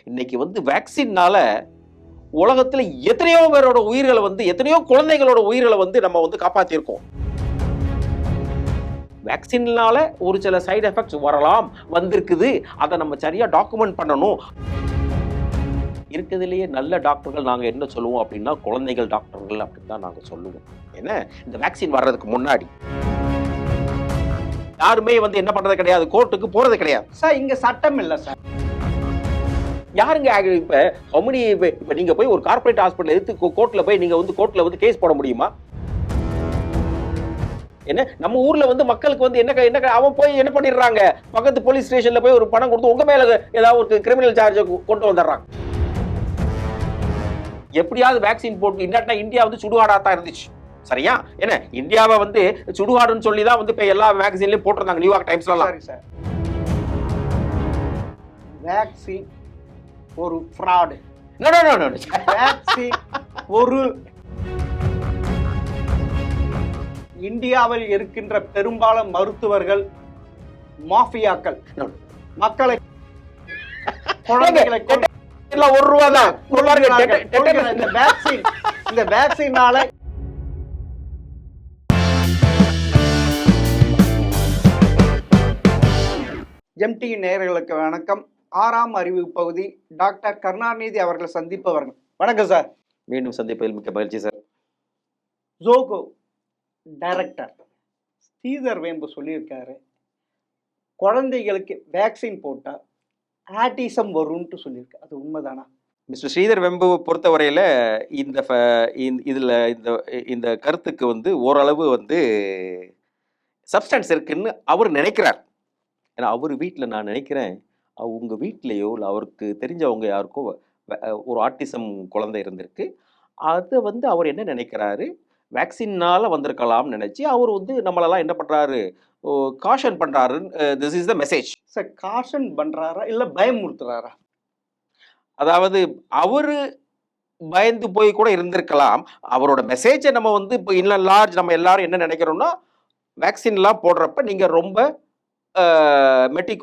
இன்னைக்கு வந்து வேக்சின்னால உலகத்துல எத்தனையோ பேரோட உயிர்களை வந்து எத்தனையோ குழந்தைகளோட உயிர்களை வந்து நம்ம வந்து காப்பாத்திருக்கோம். வேக்சின்னால ஒரு சில சைடு எஃபெக்ட்ஸ் வரலாம், வந்திருக்குது. அதை நம்ம சரியா டாக்குமெண்ட் பண்ணணும். இருக்கிறதுலேயே நல்ல டாக்டர்கள் நாங்க என்ன சொல்லுவோம் அப்படின்னா குழந்தைகள் டாக்டர்கள் அப்படின்னு தான் நாங்க சொல்லுவோம். ஏன்னா இந்த வேக்சின் வர்றதுக்கு முன்னாடி யாருமே வந்து என்ன பண்றது கிடையாது, கோர்ட்டுக்கு போறது கிடையாது. சார் இங்க சட்டம் இல்ல சார். யாருங்க இப்ப கம்பெனி இப்ப நீங்க போய் ஒரு கார்ப்பரேட் ஹாஸ்பிட்டல் எடுத்து கோர்ட்ல போய் நீங்க வந்து கோர்ட்ல வந்து கேஸ் போட முடியுமா? என்ன நம்ம ஊர்ல வந்து மக்களுக்கு வந்து என்ன அவன் போய் என்ன பண்ணிடுறாங்க, பக்கத்து போலீஸ் ஸ்டேஷன்ல போய் ஒரு பணம் கொடுத்து உங்க மேல ஏதாவது ஒரு கிரிமினல் சார்ஜ் கொண்டு வந்துடுறாங்க. எப்படியாவது வேக்சின் போட்டு இல்லாட்டா இந்தியா வந்து சுடுகாடா தான் இருந்துச்சு. சரியா? என்ன இந்தியாவை வந்து சுடுகாடுன்னு சொல்லி தான் வந்து இப்ப எல்லா வேக்சின்லயும் போட்டிருந்தாங்க நியூயார்க் டைம்ஸ்ல எல்லாம். சரி சார், வேக்சின் ஒரு ஃப்ராட். வேக்சின் ஒரு இந்தியாவில் இருக்கின்ற பெரும்பாலும் மருத்துவர்கள் மாஃபியாக்கள் மக்களை குழந்தைகளை ஒரு ரூபா தான் இந்த வேக்சினால. எம்டி நேயர்களுக்கு வணக்கம். 6ஆம் அறிவு பகுதி டாக்டர் கருணாநிதி அவர்கள் சந்திப்பவர்கள். வணக்கம் சார். மீண்டும் சந்திப்பதில் மிக்க மகிழ்ச்சி சார். ஜோகோ டைரக்டர் ஸ்ரீதர் வேம்பு சொல்லியிருக்காரு, குழந்தைகளுக்கு வேக்சின் போட்டா ஆட்டிசம் வரும்னு சொல்லியிருக்காரு. அது உண்மைதானா? மிஸ்டர் ஸ்ரீதர் வெம்பு பொறுத்தவரையில் இதில் இந்த கருத்துக்கு வந்து ஓரளவு வந்து சப்ஸ்டன்ஸ் இருக்குன்னு அவர் நினைக்கிறார். ஏன்னா அவர் வீட்டில் நான் நினைக்கிறேன் அவங்க வீட்லேயோ இல்லை அவருக்கு தெரிஞ்சவங்க யாருக்கோ ஒரு ஆட்டிசம் குழந்தை இருந்திருக்கு. அதை வந்து அவர் என்ன நினைக்கிறாரு, வேக்சினால் வந்திருக்கலாம்னு நினச்சி அவர் வந்து நம்மளெல்லாம் என்ன பண்ணுறாரு, காஷன் பண்ணுறாரு. This is the message. Sir caution பண்ணுறாரா இல்லை பயமுறுத்துறாரா? அதாவது அவரு பயந்து போய் கூட இருந்திருக்கலாம். அவரோட மெசேஜை நம்ம வந்து இப்போ இன்னும் லார்ஜ் நம்ம எல்லாரும் என்ன நினைக்கிறோம்னா, வேக்சின்லாம் போடுறப்ப நீங்கள் ரொம்ப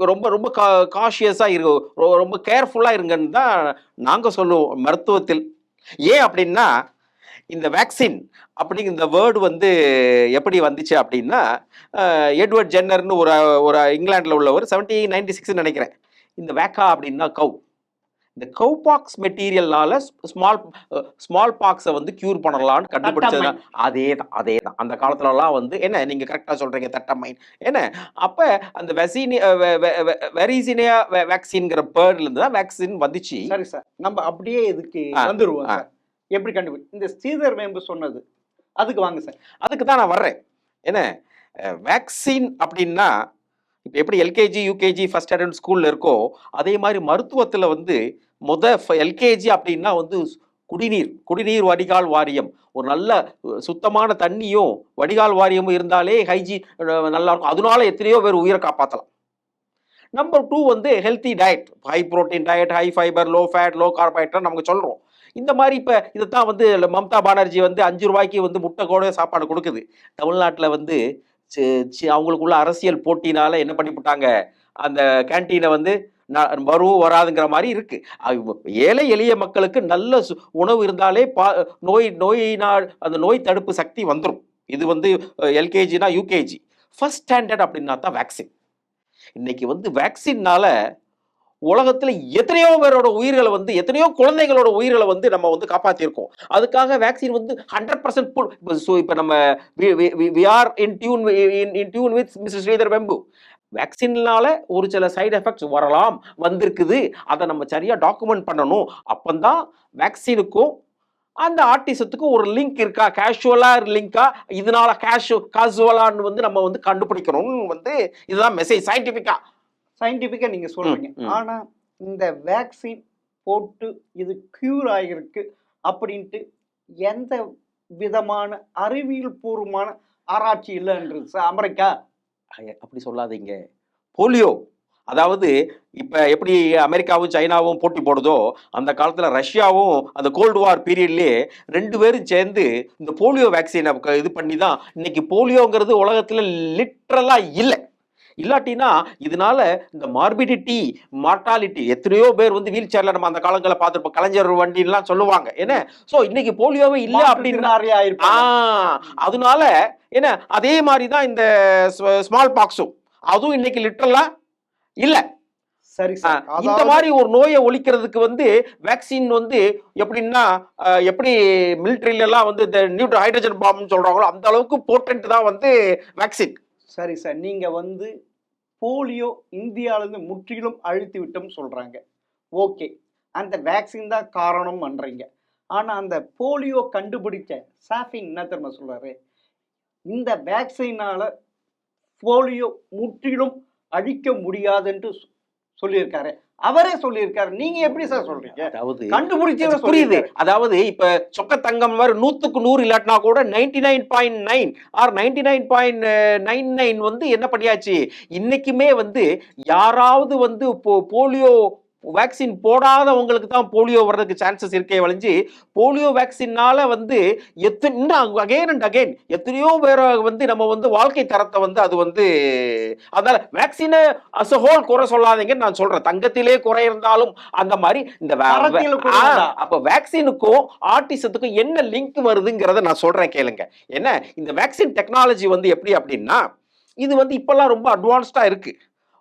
ரொம்ப ரொம்ப காஷியஸாக இரு, ரொம்ப கேர்ஃபுல்லாக இருங்கன்னு தான் நாங்கள் சொல்லுவோம் மருத்துவத்தில். ஏன் அப்படின்னா இந்த வேக்சின் அப்படிங்கிற இந்த வேர்டு வந்து எப்படி வந்துச்சு அப்படின்னா, எட்வர்ட் ஜென்னர்னு ஒரு இங்கிலாண்டில் உள்ளவர் 1796 நினைக்கிறேன். இந்த வேக்கா அப்படின்னா கவ், இந்த கவ்பாக்ஸ் மெட்டீரியல்னால ஸ்மால் பாக்ஸை வந்து கியூர் பண்ணலான்னு கண்டுபிடிச்சது. அதே தான் அந்த காலத்துலலாம் வந்து என்ன நீங்கள் கரெக்டாக சொல்கிறீங்க, தட்டமைன் என்ன. அப்போ அந்த வெரிசினியா வேக்சின்ங்கிற பேர்லேருந்து தான் வேக்சின் வந்துச்சு. சரி சார், நம்ம அப்படியே இதுக்கு வந்துருவோம் சார். எப்படி கண்டுபிடி இந்த ஸ்ரீதர் வேம்பு சொன்னது அதுக்கு வாங்க சார். அதுக்கு தான் நான் வர்றேன். என்ன வேக்சின் அப்படின்னா இப்போ எப்படி எல்கேஜி யூகேஜி ஃபர்ஸ்ட் ஸ்டாண்டர்ட் ஸ்கூலில் இருக்கோ அதே மாதிரி மருத்துவத்தில் வந்து எல்கேஜி அப்படின்னா வந்து குடிநீர் வடிகால் வாரியம், ஒரு நல்ல சுத்தமான தண்ணியும் வடிகால் வாரியமும் இருந்தாலே ஹைஜீன் நல்லா இருக்கும். அதனால எத்தனையோ பேர் உயிரை காப்பாற்றலாம். நம்பர் 2 வந்து healthy diet, high protein diet, high fibre, low fat, low carbohydrate நமக்கு சொல்கிறோம். இந்த மாதிரி இப்போ இதைத்தான் வந்து மம்தா பானர்ஜி வந்து 5 ரூபாய்க்கு வந்து முட்டை கூட சாப்பாடு கொடுக்குது. தமிழ்நாட்டில் வந்து அவங்களுக்குள்ள அரசியல் போட்டினால என்ன பண்ணிவிட்டாங்க, அந்த கேன்டீனை வந்து வரும் வராதுங்கிற மாதிரி இருக்கு. ஏழை எளிய மக்களுக்கு நல்ல உணவு இருந்தாலே அந்த நோய் தடுப்பு சக்தி வந்துடும். இது வந்து எல்கேஜினா யூகேஜி, ஃபர்ஸ்ட் ஸ்டாண்டர்ட் அப்படின்னா தான் வேக்சின். இன்னைக்கு வந்து வேக்சின்னால உலகத்துல எத்தனையோ பேரோட உயிர்களை வந்து எத்தனையோ குழந்தைகளோட உயிர்களை வந்து நம்ம வந்து காப்பாத்திருக்கோம். அதுக்காக வேக்சின் வந்து 100% இப்ப நம்ம we are in tune with Mr. Sridhar வெம்பு. வேக்சின்னால ஒரு சில சைடு எஃபெக்ட்ஸ் வரலாம், வந்திருக்குது. அதை நம்ம சரியா டாக்குமெண்ட் பண்ணணும். அப்பந்தான் வேக்சினுக்கும் அந்த ஆர்டிசத்துக்கும் ஒரு லிங்க் இருக்கா, கேஷுவலா லிங்கா, இதனால காசுவலான்னு வந்து நம்ம வந்து கண்டுபிடிக்கணும். வந்து இதுதான் மெசேஜ் சயின்டிஃபிக்கா நீங்க சொல்றீங்க. ஆனா இந்த வேக்சின் போட்டு இது கியூர் ஆகிருக்கு அப்படின்ட்டு எந்த விதமான அறிவியல் பூர்வமான ஆராய்ச்சி இல்லைன்றது அமெரிக்கா. அப்படி சொல்லாதீங்க. போலியோ, அதாவது இப்ப எப்படி அமெரிக்காவும் சைனாவும் போட்டி போடுதோ அந்த காலத்துல ரஷ்யாவும் அந்த கோல்டு வார் பீரியட்லயே 2 பேரும் சேர்ந்து இந்த போலியோ வேக்சினை இது பண்ணி தான் இன்னைக்கு போலியோங்கிறது உலகத்துல லிட்ரலா இல்லை. இல்லாட்டினா இதனால இந்த மார்பிடிட்டி, மார்டாலிட்டி எத்தனையோ பேர் வந்து வீல் சேர்ல நம்ம அந்த காலங்களில் பார்த்துருப்போம். கலைஞர் வண்டிலாம் சொல்லுவாங்க. என்ன ஸோ இன்னைக்கு போலியோவே இல்லை அப்படின்னா அதனால என்ன அதே மாதிரி தான் இந்த ஸ்மால் பாக்ஸும் அதுவும் இன்னைக்கு லிட்டரலா இல்ல. சரி சார். இந்த மாதிரி ஒரு நோயை ஒழிக்கிறதுக்கு வந்து வேக்சின் வந்து எப்படின்னா எப்படி மிலிட்டரியில எல்லாம் வந்து இந்த நியூட்ரல் ஹைட்ரஜன் பாம்பு சொல்றாங்களோ அந்த அளவுக்கு போர்டன்ட் தான் வந்து வேக்சின். சரி சார், நீங்க வந்து போலியோ இந்தியாவிலிருந்து முற்றிலும் அழித்து விட்டோம் சொல்றாங்க. ஓகே, அந்த வேக்சின் தான் காரணம் பண்றீங்க. ஆனா அந்த போலியோ கண்டுபிடிச்ச சாஃபின் என்ன தெரியுமா சொல்றாரு, இந்த வேக்சினால போலியோ முற்றிலும் அழிக்க முடியாதுன்னு சொல்லியிருக்காரு. அவரே சொல்லியிருக்காரு. நீங்க எப்படி சார் சொல்றீங்க? அதாவது கண்டுபிடிச்சே புரியுது. அதாவது இப்ப சொக்க தங்கம் மாதிரி 100க்கு 100 இல்லாட்டினா கூட 99.9 ஆர் 99.99 வந்து என்ன பண்ணியாச்சு, இன்னைக்குமே வந்து யாராவது வந்து போலியோ வேக்சின் போடாதவங்களுக்கு தான் போலியோ வர்றதுக்கு சான்சஸ் இருக்கே வழிஞ்சு, போலியோ வேக்சினால வந்து அகைன் அண்ட் அகைன் எத்தனையோ பேரை வந்து நம்ம வந்து வாழ்க்கை தரத்தை வந்து அது வந்து அதனால வேக்சினை அஸ் a whole குறை சொல்லாதீங்கன்னு நான் சொல்றேன். தங்கத்திலே குறை இருந்தாலும் அந்த மாதிரி இந்த அப்ப வேக்சினுக்கும் ஆட்டிசத்துக்கும் என்ன லிங்க் வருதுங்கிறத நான் சொல்றேன் கேளுங்க. என்ன இந்த வேக்சின் டெக்னாலஜி வந்து எப்படி அப்படின்னா இது வந்து இப்பெல்லாம் ரொம்ப அட்வான்ஸ்டா இருக்கு.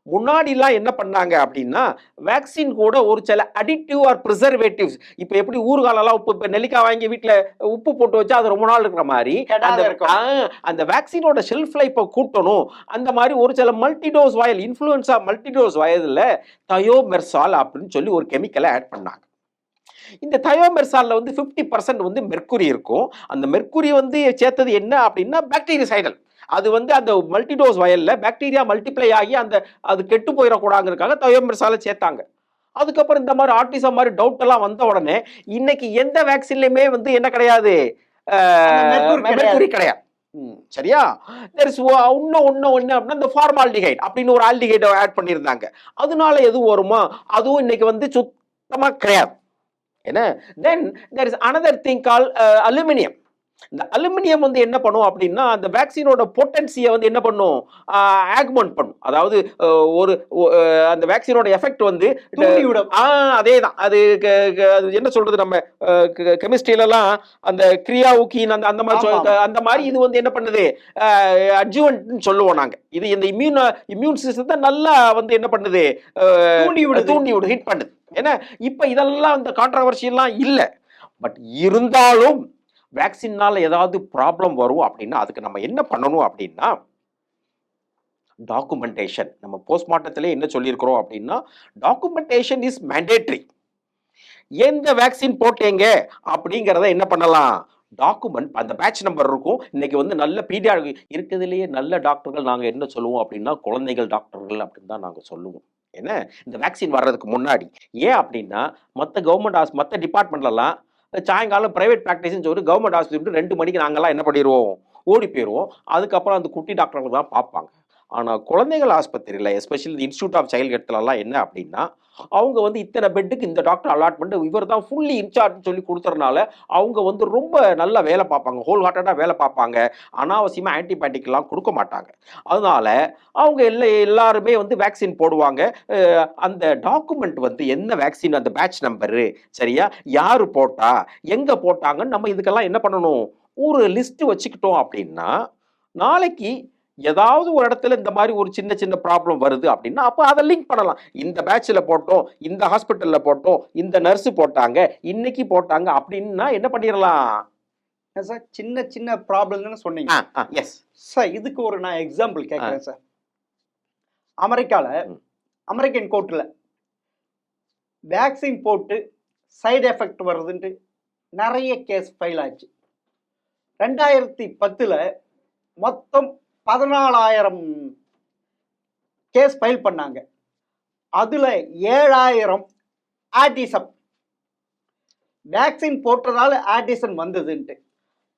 முன்னாடிலாம் என்ன பண்ணாங்க அப்படின்னா வேக்சின் கூட ஒரு சில அடிட்டிவ் ஆர் ப்ரிசர்வேட்டிவ்ஸ், இப்போ எப்படி ஊறுகாலெல்லாம் உப்பு, இப்போ நெல்லிக்காய் வாங்கி வீட்டில் உப்பு போட்டு வச்சா அது ரொம்ப நாள் இருக்கிற மாதிரி அந்த வேக்சினோட ஷெல்ஃப் லைஃப்பை கூட்டணும். அந்த மாதிரி ஒரு சில மல்டிடோஸ் வயல் இன்ஃப்ளூயன்ஸா மல்டிடோஸ் வயதில் தயோமெர்சால் அப்படின்னு சொல்லி ஒரு கெமிக்கலை ஆட் பண்ணாங்க. இந்த தயோமெர்சாலில் வந்து 50% வந்து மெர்க்குரி இருக்கும். அந்த மெர்க்குரி வந்து சேர்த்தது என்ன அப்படின்னா பாக்டீரிசைடல். அது வந்து அந்த மல்டிடோஸ் வயல்ல பாக்டீரியா மல்டிப்ளை ஆகி அந்த அது கெட்டு போயிடக்கூடாதுங்கிறதுக்காக தயோமெர்சாலை சேர்த்தாங்க. அதுக்கப்புறம் இந்த மாதிரி ஆட்டிசம் மாதிரி டவுட் எல்லாம் வந்த உடனே இன்னைக்கு எந்த வேக்சின்லயுமே வந்து என்ன கிடையாது, மெர்க்குரி கிடையாது. சரியா? அப்படின்னா இந்த ஃபார்மால்டிஹைட் அப்படின்னு ஒரு ஆல்டிஹைட் ஆட் பண்ணியிருந்தாங்க. அதனால எதுவும் வருமா? அதுவும் இன்னைக்கு வந்து சுத்தமா கிடையாது. என்ன then there is another thing called aluminium. இந்த அலுமினியம் வந்து என்ன பண்ணும் அப்படின்னா அந்த வேக்சினோட பொட்டன்சியை வந்து என்ன பண்ணும், ஆக்மெண்ட் பண்ணும். அதாவது ஒரு அந்த வேக்சினோட எஃபெக்ட் வந்து அதே தான். அது என்ன சொல்றது, நம்ம கெமிஸ்ட்ரியிலலாம் அந்த கிரியாவுக்கின் அந்த அந்த மாதிரி இது வந்து என்ன பண்ணுது, அட்ஜுவன்ட்னு சொல்லுவோம் நாங்க. இது இந்த இம்யூன் சிஸ்டத்தை நல்லா வந்து என்ன பண்ணுது, தூண்டி விடு, ஹிட் பண்ணுது. ஏன்னா இப்ப இதெல்லாம் இந்த கான்ட்ரவர்சியெல்லாம் இல்லை. பட் இருந்தாலும் வேக்சின்னால ஏதாவது ப்ராப்ளம் வரும் அப்படின்னா அதுக்கு நம்ம என்ன பண்ணணும் அப்படின்னா டாக்குமெண்டேஷன். நம்ம போஸ்ட்மார்ட்டத்திலே என்ன சொல்லியிருக்கிறோம் அப்படின்னா டாக்குமெண்டேஷன் இஸ் மேண்டேட்ரி. எந்த வேக்சின் போட்டீங்க அப்படிங்கிறத என்ன பண்ணலாம், டாக்குமெண்ட். அந்த பேட்ச் நம்பர் இருக்கும். இன்னைக்கு வந்து நல்ல இருக்கிறதுலேயே நல்ல டாக்டர்கள் நாங்கள் என்ன சொல்லுவோம் அப்படின்னா குழந்தைகள் டாக்டர்கள் அப்படின்னு தான் நாங்கள் சொல்லுவோம். என்ன இந்த வேக்சின் வர்றதுக்கு முன்னாடி. ஏன் அப்படின்னா மற்ற கவர்மெண்ட் மற்ற டிபார்ட்மெண்ட்லலாம் சாயங்காலம் பிரைவேட் ப்ராக்டிஸ்ன்னு சொல்லி கவர்மெண்ட் ஹாஸ்பிட்டல் 2 மணிக்கு நாங்கள்லாம் என்ன பண்ணிடுவோம், ஓடி போயிடுவோம். அதுக்கப்புறம் அந்த குட்டி டாக்டர்கள் தான் பார்ப்பாங்க. ஆனால் குழந்தைகள் ஆஸ்பத்திரியில் எஸ்பெஷலி இன்ஸ்டியூட் ஆஃப் சைல்ட் ஹெல்த்லலாம் என்ன அப்படின்னா அவங்க வந்து இத்தனை பெட்டுக்கு இந்த டாக்டர் அலாட்மெண்ட் இவர் தான் ஃபுல்லி இன்சார்ஜ் சொல்லி கொடுத்துறதுனால அவங்க வந்து ரொம்ப நல்லா வேலை பார்ப்பாங்க, ஹோல் ஹார்ட்டடாக வேலை பார்ப்பாங்க. அனாவசியமாக ஆன்டிபயோட்டிக்லாம் கொடுக்க மாட்டாங்க. அதனால அவங்க எல்லாருமே வந்து வேக்சின் போடுவாங்க. அந்த டாக்குமெண்ட் வந்து என்ன வேக்சின், அந்த பேட்ச் நம்பரு, சரியா, யாரு போட்டா, எங்கே போட்டாங்கன்னு நம்ம இதுக்கெல்லாம் என்ன பண்ணணும், ஒரு லிஸ்ட் வச்சுக்கிட்டோம் அப்படின்னா நாளைக்கு ஏதாவது ஒரு இடத்துல இந்த மாதிரி ஒரு சின்ன சின்ன ப்ராப்ளம் வருது அப்படின்னா அப்போ அதை லிங்க் பண்ணலாம். இந்த பேட்சில் போட்டோம், இந்த ஹாஸ்பிட்டலில் போட்டோம், இந்த நர்ஸு போட்டாங்க, இன்னைக்கு போட்டாங்க அப்படின்னா என்ன பண்ணிடலாம் சார். சின்ன சின்ன ப்ராப்ளம்னு சொன்னீங்க. எஸ் சார், இதுக்கு ஒரு நான் எக்ஸாம்பிள் கேட்குறேன் சார். அமெரிக்கன் கோர்ட்டில் வேக்சின் போட்டு சைடு எஃபெக்ட் வருதுன்ட்டு நிறைய கேஸ் ஃபைல் ஆச்சு. 2010 மொத்தம் 14,000 கேஸ் ஃபைல் பண்ணாங்க. அதுல 7,000 ஆட்டிசம், வேக்சின் போட்டதால ஆட்டிசம் வந்ததுன்ட்டு.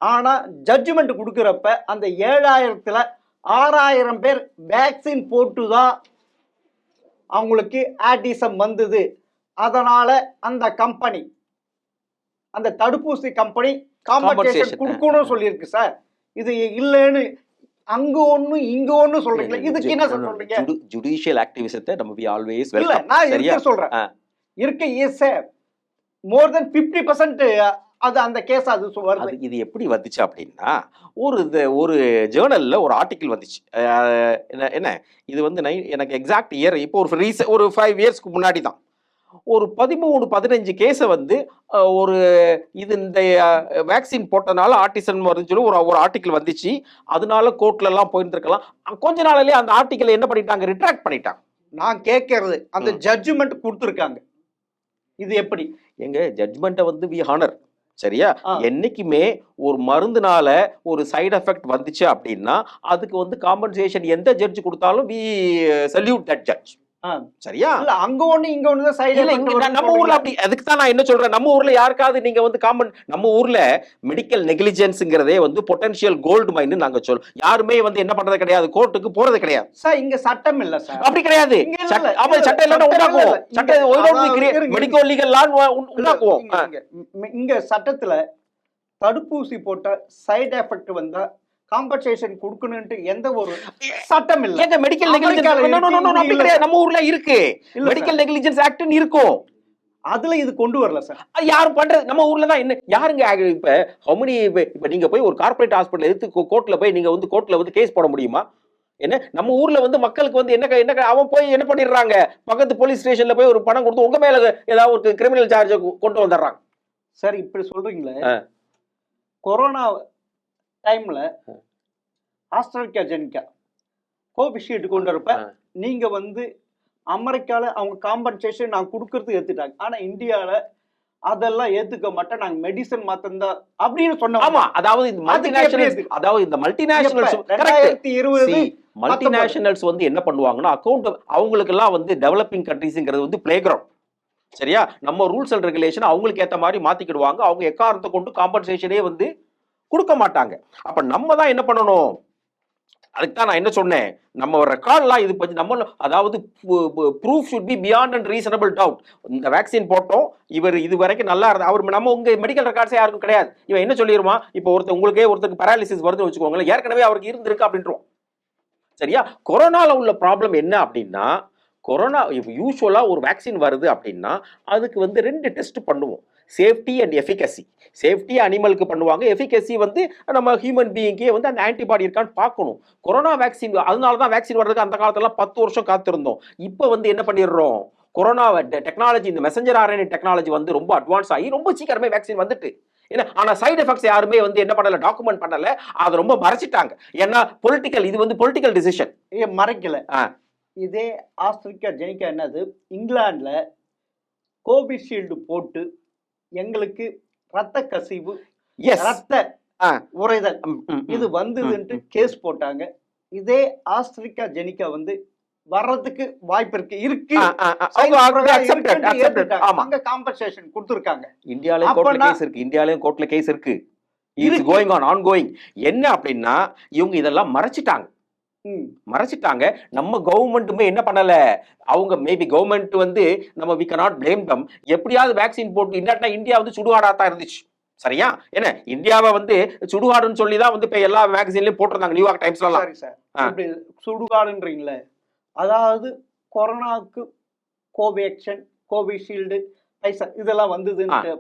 ஆனா ஜட்ஜ்மெண்ட் கொடுக்குறப்ப அந்த 7,000த்துல 6,000 பேர் வேக்சின் போட்டுதான் அவங்களுக்கு ஆட்டிசம் வந்தது. அதனால அந்த கம்பெனி, அந்த தடுப்பூசி கம்பெனி காம்பன்சேஷன் கொடுக்கணும்னு சொல்லியிருக்கு சார். இது இல்லைன்னு அங்க ஒண்ணு இங்க ஒண்ணு சொல்றீங்களா? இதுக்கு என்ன சார் சொல்றீங்க? ஜுடிஷியல் ஆக்டிவிசத்தை நம்ம வி ஆல்வேஸ் இல்ல வெல்கம். நான் சரியா? இருக்க சொல்றேன். இருக்க இஸ் மோர் தென் 50% அது அந்த கேஸ் அது வருது. இது எப்படி வந்துச்சு அப்படின்னா, ஒரு ஜேர்னல்ல ஒரு ஆர்டிக்கிள் வந்துச்சு. என்ன இது வந்து எனக்கு எக்ஸாக்ட் இயர் இப்போ ஒரு 5 இயர்ஸ்க்கு முன்னாடி தான். ஒரு 13, 15 கேஸை வந்து ஒரு இந்த வேக்சின் போட்டனால ஆட்டிசம் வருதுன்னு சொல்லி ஒரு ஆர்டிக்கிள் வந்துச்சு. அதனால கோர்ட்ல எல்லாம் போயிருந்திருக்கலாம். கொஞ்ச நாளிலேயே அந்த ஆர்டிக்கிளை என்ன பண்ணிட்டாங்க, ரிட்ராக்ட் பண்ணிட்டாங்க. நான் கேட்கறது அந்த ஜட்ஜ்மெண்ட் கொடுத்துருக்காங்க. இது எப்படி? எங்க ஜட்ஜ்மெண்ட்டை வந்து வி ஹானர். சரியா? என்னைக்குமே ஒரு மருந்துனால ஒரு சைடு எஃபெக்ட் வந்துச்சு அப்படின்னா அதுக்கு வந்து காம்பன்சேஷன் எந்த ஜட்ஜ் கொடுத்தாலும் வி சல்யூட் தட் ஜட்ஜ். சரியா? இல்ல அங்க ஒண்ணு இங்க ஒண்ணு தான் சைடு எஃபெக்ட். நம்ம ஊர்ல அப்படி அதுக்கு தான் நான் என்ன சொல்றேன், நம்ம ஊர்ல யாருக்காவது நீங்க வந்து நம்ம ஊர்ல மெடிக்கல் நெக்லிஜென்ஸ்ங்கிறதே வந்து பொட்டன்ஷியல் கோல்டு மைன் நாங்க சொல்றோம். யாருமே வந்து என்ன பண்றது கிடையாது, கோர்ட்டுக்கு போறது கிடையாது சார். இங்க சட்டம் இல்ல சார். அப்படி கிடையாது. சட்டம் இல்லன்னா உண்டாக்குவோம். சட்டம் மெடிக்கல் லீகல் லா உண்டாக்குவோம். இங்க சட்டத்துல தடுப்பூசி போட்ட சைடு எஃபெக்ட் வந்தா காம்பன்சேஷன் கொடுக்கணும்னு எந்த ஒரு சட்டம் இல்ல. ஏங்க மெடிக்கல் நெக்லிஜென்ஸ் அப்படி கிடையாது. நம்ம ஊர்ல இருக்கு. மெடிக்கல் நெக்லிஜென்ஸ் ஆக்ட்னு இருக்கும். அதுல இது கொண்டு வரல சார். அது யாரும் பண்றது நம்ம ஊர்ல தான். என்ன யாருங்க இப்ப ஹவுமனி இப்ப நீங்க போய் ஒரு கார்ப்பரேட் ஹாஸ்பிடல் எடுத்து கோர்ட்ல போய் நீங்க வந்து கோர்ட்ல வந்து கேஸ் போட முடியுமா? என்ன நம்ம ஊர்ல வந்து மக்களுக்கு வந்து என்ன அவன் போய் என்ன பண்ணிடுறாங்க, பக்கத்து போலீஸ் ஸ்டேஷன்ல போய் ஒரு பணம் கொடுத்து உங்க மேல ஏதாவது ஒரு கிரிமினல் சார்ஜ் கொண்டு வந்துடுறாங்க. சார் இப்படி சொல்றீங்களே, கொரோனா டைம்ல ஆஸ்ட்ராஜெனிகா கோவிஷீல்டு கொண்டு வரப்ப நீங்க வந்து அமெரிக்கால அவங்க காம்பன்சேஷன் நான் கொடுக்கறது ஏத்துட்டாங்க. ஆனா இந்தியால அதெல்லாம் ஏத்துக்க மாட்டேன், நாங்க மெடிசன் மாத்தந்தா அப்படின்னு சொன்னோம். ஆமா, அதாவது இந்த மல்டிநேஷனல்ஸ் 2020 மல்டிநேஷனல்ஸ் வந்து என்ன பண்ணுவாங்கன்னா அக்கௌண்ட் அவங்களுக்கு எல்லாம் வந்து டெவலப்பிங் கண்ட்ரீஸ்ங்கிறது வந்து பிளே கிரவுண்ட். சரியா? நம்ம ரூல்ஸ் அண்ட் ரெகுலேஷன் அவங்களுக்கு ஏத்த மாதிரி மாத்திக்கிடுவாங்க. அவங்க எக்காரணத்தை கொண்டு காம்பன்சேஷனே வந்து கொடுக்க மாட்டாங்க. அப்ப நம்ம தான் என்ன பண்ணணும், அதுக்கு தான் நான் என்ன சொன்னேன், நம்ம ரெக்கார்ட்லாம் இது பத்தி நம்ம அதாவது proof should be beyond and reasonable doubt. இந்த வேக்சின் போட்டோம், இவர் இது வரைக்கும் நல்லா இருந்தா அவர் நம்ம உங்க மெடிக்கல் ரெக்கார்ட்ஸே யாருக்கும் கிடையாது. இவன் என்ன சொல்லிடுமா, இப்போ ஒருத்தருக்கு பேராலிசிஸ் வருதுன்னு வச்சுக்கோங்களேன், ஏற்கனவே அவருக்கு இருந்திருக்கு அப்படின்றோம். சரியா? கொரோனால உள்ள ப்ராப்ளம் என்ன அப்படின்னா, கொரோனா யூஸ்வலா ஒரு வேக்சின் வருது அப்படின்னா அதுக்கு வந்து 2 டெஸ்ட் பண்ணுவோம், சேஃப்டி அண்ட் எஃபிகசி. சேஃப்டி அனிமலுக்கு பண்ணுவாங்க, எஃபிகசி வந்து நம்ம ஹியூமன் பீயிங்கே வந்து அந்த ஆன்டிபாடி இருக்கான்னு பார்க்கணும். கொரோனா வேக்சின் அதனால தான் வேக்சின் வர்றதுக்கு அந்த காலத்துல 10 வருஷம் காத்திருந்தோம். இப்போ வந்து என்ன பண்ணிடுறோம், கொரோனா டெக்னாலஜி இந்த மெசஞ்சர் ஆர்என்ஏ டெக்னாலஜி வந்து ரொம்ப அட்வான்ஸ் ஆகி ரொம்ப சீக்கிரமே வேக்சின் வந்துட்டு. ஏன்னா ஆனா சைடு எஃபெக்ட்ஸ் யாருமே வந்து என்ன பண்ணல, டாக்குமெண்ட் பண்ணல, அதை ரொம்ப மறைச்சிட்டாங்க. ஏன்னா பொலிட்டிக்கல், இது வந்து பொலிட்டிக்கல் டிசிஷன். மறைக்கல. இதே ஆஸ்ட்ராஜெனிகா என்னது, இங்கிலாந்துல கோவிஷீல்டு போட்டு எங்களுக்கு ரத்த கசிவு, ரத்த உறைதல் இது வந்ததுன்ட்டு கேஸ் போட்டாங்க. இதே ஆஸ்ட்ராஜெனிகா வந்து வர்றதுக்கு வாய்ப்பு இருக்கு. அங்க காம்பன்சேஷன் கொடுத்திருக்காங்க. இந்தியாலயும் கோர்ட்ல கேஸ் இருக்கு. இந்தியாலயும் கோர்ட்ல கேஸ் இருக்கு. It's going on, ongoing. என்ன அப்படின்னா இவங்க இதெல்லாம் மறைச்சிட்டாங்க. நம்ம கவர்மெண்ட்டுமே என்ன பண்ணல, அவங்க மேபி கவர்மெண்ட் வந்து நம்ம வி கனாட் பிளேம் தம். எப்படியாவது வேக்சின் போட்டு, இல்லாட்டா இந்தியா வந்து சுடுகாடாத்தான் இருந்துச்சு. சரியா? என்ன இந்தியாவை வந்து சுடுகாடுன்னு சொல்லி தான் வந்து இப்ப எல்லா வேக்சின்லயும் போட்டிருந்தாங்க நியூயார்க் டைம்ஸ்ல எல்லாம். சரி சார், சுடுகாடுன்றீங்களே, அதாவது கொரோனாவுக்கு கோவேக்சின், கோவிஷீல்டு, இதெல்லாம் வந்ததுன்னு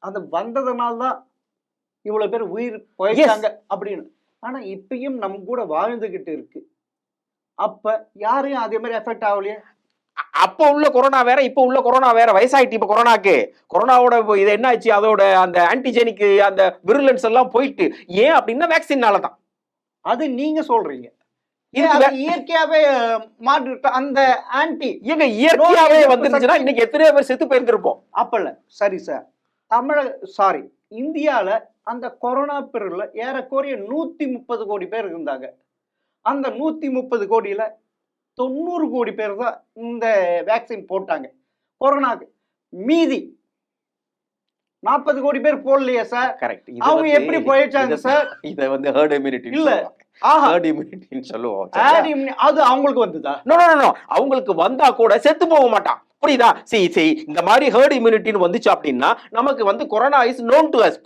அது வந்ததுனால தான் இவ்வளவு பேர் உயிர் போயிட்டாங்க அப்படின்னு. ஆனா இப்பயும் நம்ம கூட வாழ்ந்துகிட்டு இருக்கு. அப்ப யாரையும் அதே மாதிரி எஃபெக்ட் ஆகலையே. அப்ப உள்ள கொரோனா வேற, இப்ப உள்ள கொரோனா வேற. வயசாயிட்டு இப்ப கொரோனாவோட இது என்ன ஆச்சு, அதோட அந்த ஆன்டிஜெனிக் அந்த விருலன்ஸ் எல்லாம் போயிட்டு. ஏன் அப்படின்னா வேக்சின்னால தான். அது நீங்க சொல்றீங்க. இயற்கையாவே மாட்டு அந்த ஆன்டி இயற்கையாவே வந்துருச்சுன்னா இன்னைக்கு எத்தனை பேர் செத்து போயிருந்திருப்போம். அப்பல்ல. சரி சார், இந்தியால அந்த கொரோனா பீரியட்ல ஏறக்குறைய 130 கோடி பேர் இருந்தாங்க. அந்த 130 கோடியில 90 கோடி பேர் தான் இந்த வேக்சின் போட்டாங்க கொரோனாக்கு. மீதி 40 கோடி பேர் போடலையே சார். கரெக்ட். அவங்க எப்படி போயிட்டாங்க சார்? இத வந்து ஹெர்ட் இம்யூனிட்டி இல்ல, ஹெர்ட் இம்யூனிட்டின்னு சொல்லுவோம். அது அவங்களுக்கு வந்ததா? நோ, அவங்களுக்கு வந்தா கூட செத்து போக மாட்டான். புரியுதா? இந்த மாதிரி ஹெர்ட் இம்யூனிட்டின்னு வந்துச்சு அப்படின்னா நமக்கு வந்து corona is known to us.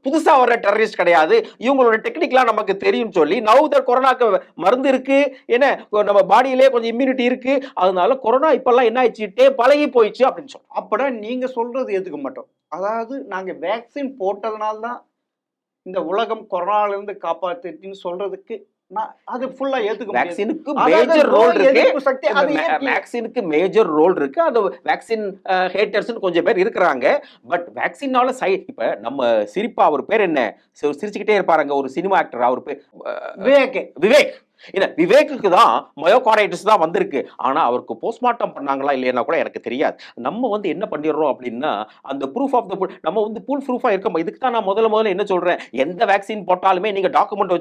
புதுசா வர டெரரிஸ்ட் கிடையாது. இவங்களோட டெக்னிக்லாம் நமக்கு தெரியும் சொல்லி நவ் த கொரோனாக்கு மருந்து இருக்கு, என்ன நம்ம பாடியிலே கொஞ்சம் இம்யூனிட்டி இருக்கு, அதனால கொரோனா இப்பெல்லாம் என்ன ஆயிடுச்சு, பழகி போயிடுச்சு அப்படின்னு சொல்றோம். அப்பட நீங்க சொல்றது எதுக்கு மட்டும், அதாவது நாங்க வேக்சின் போட்டதுனால தான் இந்த உலகம் கொரோனால இருந்து காப்பாத்துன்னு சொல்றதுக்கு நான் அது ஃபுல்லா ஏத்துக்க முடியாது. வேக்சினுக்கு அதாவது மேஜர் ரோல் நோய் இருக்கு. எதிர்ப்பு சக்தி அது இயற்கை. வேக்சினுக்கு மேஜர் ரோல் இருக்கு. அந்த வேக்சின் ஹேட்டர்ஸ் கொஞ்சம் பேர் இருக்கிறாங்க. பட் வேக்சினால இப்ப நம்ம சிரிப்பா, அவர் பேர் என்ன, சிரிச்சுக்கிட்டே இருப்பாருங்க ஒரு சினிமா ஆக்டர், அவர் பேர் விவேக். இல்ல, விவேக்குக்கு தான் மயோகார்டைட்டிஸ் தான் வந்திருக்கு. ஆனா அவருக்கு போஸ்ட்மார்ட்டம் பண்ணாங்களா இல்லையா கூட எனக்கு தெரியாது. நம்ம வந்து என்ன பண்ணிடுறோம் அப்படின்னா, அந்த ப்ரூஃப் ஆஃப் த நம்ம வந்து ஃபுல் ப்ரூஃபா இருக்க. இதுக்கு தான் நான் முதல்ல என்ன சொல்றேன், எந்த வேக்சின் போட்டாலுமே நீங்க டாக்குமெண்ட்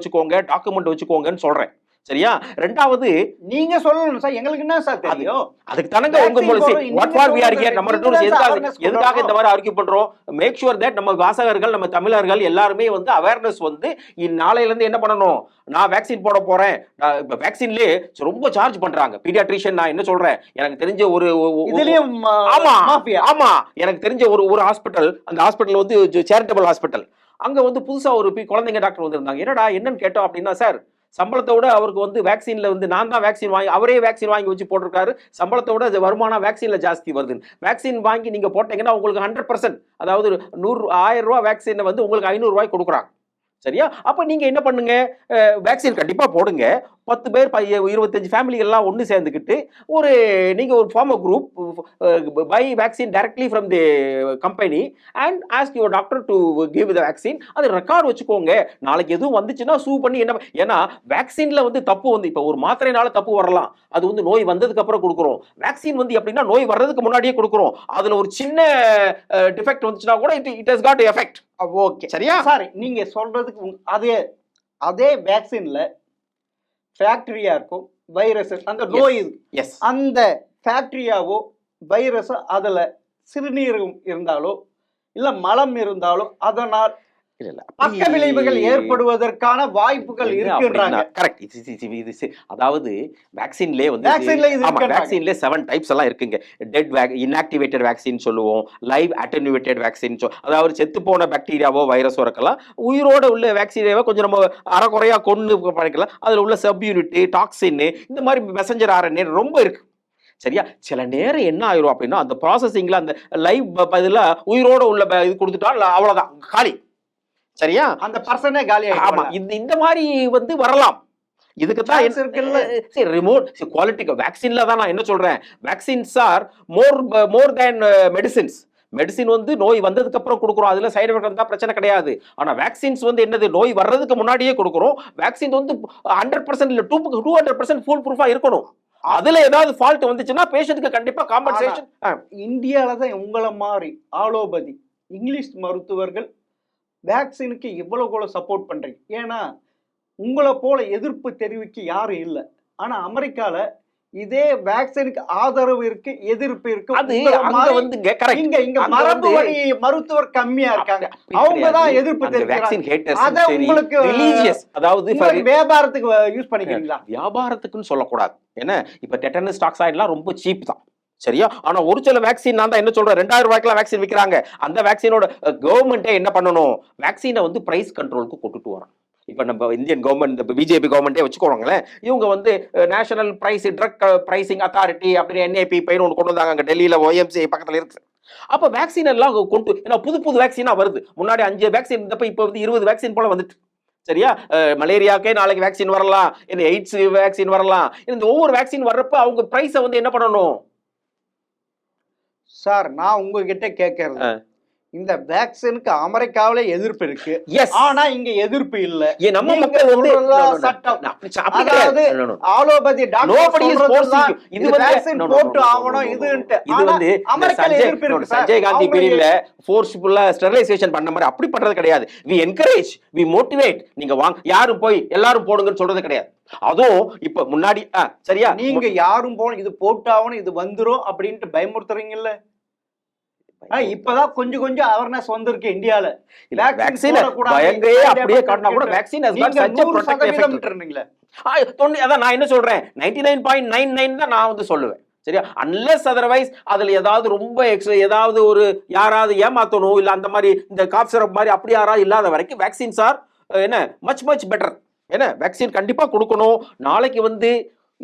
வச்சுக்கோங்கன்னு சொல்றேன். சரியா? ரெண்டாவது நீங்க சொல்லணும் சார், எங்களுக்கு என்ன சார் தெரியும்? அதுக்கு தானங்க உங்க what for we are here. நம்ம ரெண்டு எதுக்காக இந்த மாதிரி ஆர்கியூ பண்றோம்? மேக் ஷூர் தட் நம்ம வாசகர்கள், நம்ம தமிழர்கள் எல்லாருமே வந்து அவேர்னஸ் வந்து நாளையில இருந்து என்ன பண்ணணும், நான் வேக்சின் போட போறேன். இப்ப வேக்சின்லயே ரொம்ப சார்ஜ் பண்றாங்க. பீடியாட்ரிஷியன் நான் என்ன சொல்றேன், எனக்கு தெரிஞ்ச ஒரு ஆமா எனக்கு தெரிஞ்ச ஒரு ஹாஸ்பிட்டல், அந்த ஹாஸ்பிட்டல் வந்து சேரிட்டபிள் ஹாஸ்பிட்டல். அங்க வந்து புதுசா ஒரு குழந்தைங்க டாக்டர் வந்திருந்தாங்க. என்னடா என்னன்னு கேட்டோம் அப்படின்னா, சார் சம்பளத்தை விட அவருக்கு வந்து வேக்சின்ல வந்து நான் தான் வேக்சின் வாங்கி, அவரே வேக்சின் வாங்கி வச்சு போட்டிருக்காரு, சம்பளத்தை விட வருமானம் வேக்சின்ல ஜாஸ்தி வருது. வேக்சின் வாங்கி நீங்க போட்டீங்கன்னா உங்களுக்கு 100%, அதாவது 1000 ரூபாய் வேக்சின் வந்து உங்களுக்கு 500 ரூபாய் கொடுக்குறாங்க. சரியா? அப்ப நீங்க என்ன பண்ணுங்க, வேக்சின் கண்டிப்பா போடுங்க. 10 பேர் 25 ஃபேமிலிகள்லாம் ஒன்று சேர்ந்துக்கிட்டு நீங்க ஒரு form a group, buy vaccine directly from the company and ask your doctor to give the vaccine. அது ரெக்கார்ட் வச்சுக்கோங்க. நாளைக்கு எதுவும் வந்துச்சுன்னா சூ பண்ணி என்ன, ஏன்னா வேக்சின்ல வந்து தப்பு வந்து இப்ப ஒரு மாத்திரைனால தப்பு வரலாம், அது வந்து நோய் வந்ததுக்கு அப்புறம் கொடுக்குறோம். வேக்சின் வந்து எப்படின்னா நோய் வர்றதுக்கு முன்னாடியே கொடுக்குறோம். அதுல ஒரு சின்ன டிஃபெக்ட் வந்துச்சுன்னா கூட it has got effect. Okay, சரியா? சார் நீங்க சொல்றதுக்கு அதே வேக்சின்ல ஃபேக்டரியா இருக்கும் வைரஸ், அந்த நோய் அந்த ஃபேக்டரியாவோ வைரஸோ அதுல சிறுநீரும் இருந்தாலோ இல்ல மலம் இருந்தாலோ அதனால் பக்க விளைவுகள் ஏற்படுவதற்கான வாய்ப்புகள் இருக்குன்றாங்க. கரெக்ட். அதாவது வேக்சின்லயே வந்து 7 டைப்ஸ் எல்லாம் இருக்குங்க. டெட் இன்ஆக்டிவேட்டட் வேக்சின் சொல்லுவோம், லைவ் அட்டெனுவேட்டட் வேக்சின், அதாவது செத்து போன பாக்டீரியாவோ வைரஸோ இருக்கலாம். உயிரோட உள்ள வேக்சினாவோ கொஞ்சம் நம்ம அறகுறையா கொண்டு பண்ணிக்கலாம். அதுல உள்ள சப் யூனிட், டாக்ஸின், இந்த மாதிரி மெசஞ்சர் ஆர்என்ஏ ரொம்ப இருக்கு. சரியா? சில நேரம் என்ன ஆயிரும் அப்படின்னா, அந்த ப்ராசஸிங்ல அந்த லைவ் பதில உயிரோட உள்ள இது கொடுத்துட்டா அவ்வளவுதான், காலி. சரியா? அந்த பர்சனே காலி ஆயிடும். ஆமா, இந்த மாதிரி வந்து வரலாம். இதுக்கு தான் ரிமோட் குவாலிட்டி வேக்சின்ல தான் நான் என்ன சொல்றேன், வேக்சின்ஸ் ஆர் மோர் தேன் மெடிசின்ஸ். மெடிசின் வந்து நோய் வந்ததுக்கு அப்புறம் கொடுக்குறோம், அதுல சைடு எஃபெக்ட் வந்தா பிரச்சனை கிடையாது. ஆனா வேக்சின்ஸ் வந்து என்னது, நோய் வர்றதுக்கு முன்னாடியே கொடுக்குறோம். வேக்சின் வந்து 100% இல்ல 200% ஃபுல் ப்ரூஃபா இருக்கணும். அதுல ஏதாவது ஃபால்ட் வந்துச்சுன்னா பேஷண்ட்க்கு கண்டிப்பா காம்பன்சேஷன். இந்தியால தான் உங்கள மாதிரி ஆலோபதி இங்கிலீஷ் மருத்துவர்கள் வேக்சினுக்கு இவ்வளவு சப்போர்ட் பண்றீங்க. ஏன்னா உங்களை போல எதிர்ப்பு தெரிவிக்க யாரும் இல்லை. ஆனா அமெரிக்கால இதே வேக்சினுக்கு ஆதரவு இருக்கு, எதிர்ப்பு இருக்கு. அது அங்க வந்துங்க கரெக்ட். இங்க மரபு வழி மருத்துவர் கம்மியா இருக்காங்க, அவங்க தான் எதிர்ப்பு தெரிவிக்கிறாங்க. அத உங்களுக்கு ரிலீஜியஸ், அதாவது வியாபாரத்துக்கு யூஸ் பண்ணிக்கிறீங்களா? வியாபாரத்துக்குன்னு சொல்லக்கூடாது. ஏன்னா இப்ப டெட்டனஸ் டாக்ஸாய்டுலாம் ரொம்ப சீப் தான். சரியா? ஆனா ஒரு சில வேக்சின் நான் தான் என்ன சொல்றேன், 2000 ரூபாய்க்குலாம் வேக்சின் விற்கிறாங்க. அந்த வேக்சினோட கவர்மெண்ட்டே என்ன பண்ணணும், வேக்சினை வந்து பிரைஸ் கண்ட்ரோலுக்கு கொண்டுட்டு வரோம். இப்ப நம்ம இந்தியன் கவர்மெண்ட், பிஜேபி கவர்மெண்ட்டே வச்சுக்கோங்களேன், இவங்க வந்து national price drug pricing authority அப்படின்னு NAP பையன் ஒன்று கொண்டு வந்தாங்க, அங்க டெல்லியில OMC பக்கத்துல இருக்கு. அப்ப வேக்சின் எல்லாம் கொண்டு, ஏன்னா புது வேக்சினா வருது. முன்னாடி 5 வேக்சின் இருந்தப்ப இப்ப வந்து 20 வேக்சின் போல வந்துட்டு. சரியா? மலேரியாக்கே நாளைக்கு வேக்சின் வரலாம், இந்த எய்ட்ஸ் வேக்சின் வரலாம். இந்த ஒவ்வொரு வேக்சின் வர்றப்ப அவங்க பிரைஸை வந்து என்ன பண்ணணும் சார்? நான் உங்ககிட்ட கேட்கறது, இந்த வேக்சினுக்கு அமெரிக்காவில எதிர்ப்பு இருக்கு, ஆனா இங்க எதிர்ப்பு இல்ல. நம்ம மக்கள் வந்து சட்டம், அதாவது ஆலோபதி டாக்டர் இது வேக்சின் போட்டு ஆகணும் இதுன்ட்டு. இது வந்து அமெரிக்கால எதிர்ப்பு இருக்கு. சஞ்சய் காந்தி பீரியட்ல ஃபோர்ஸ்ஃபுல்லா ஸ்டெரிலைசேஷன் பண்ண மாதிரி அப்படி பண்றது கிடையாது. We encourage, we motivate. நீங்க வாங்க, யாரும் போய் எல்லாரும் போடுங்கன்னு சொல்றது கிடையாது. அதுவும் இப்ப முன்னாடி சரியா, நீங்க யாரும் போன இது போட்டாவணும் இது வந்துரும் அப்படின்ட்டு பயமுறுத்துறீங்கல்ல. இப்பதான் கொஞ்சம் அவேர்னஸ் வந்திருக்கு இந்தியால. வேக்சின் பயங்கரே அப்படியே காட்டினா கூட vaccine has got such a protective effect. இருந்தீங்களே. அதான் நான் என்ன சொல்றேன், 99.99 தான் நான் வந்து சொல்லுவேன். சரியா? அன்லெஸ் அதர்வைஸ் அதுல ஏதாவது ரொம்ப ஏதாவது ஒரு யாராவது ஏமாத்தணும் இல்ல அந்த மாதிரி இந்த காப் சிரப் மாதிரி அப்படி யாராவது இல்லாத வரைக்கும் வேக்சின்ஸ் ஆர் என்ன மச் மச் பெட்டர். என்ன வேக்சின் கண்டிப்பா கொடுக்கணும். நாளைக்கு வந்து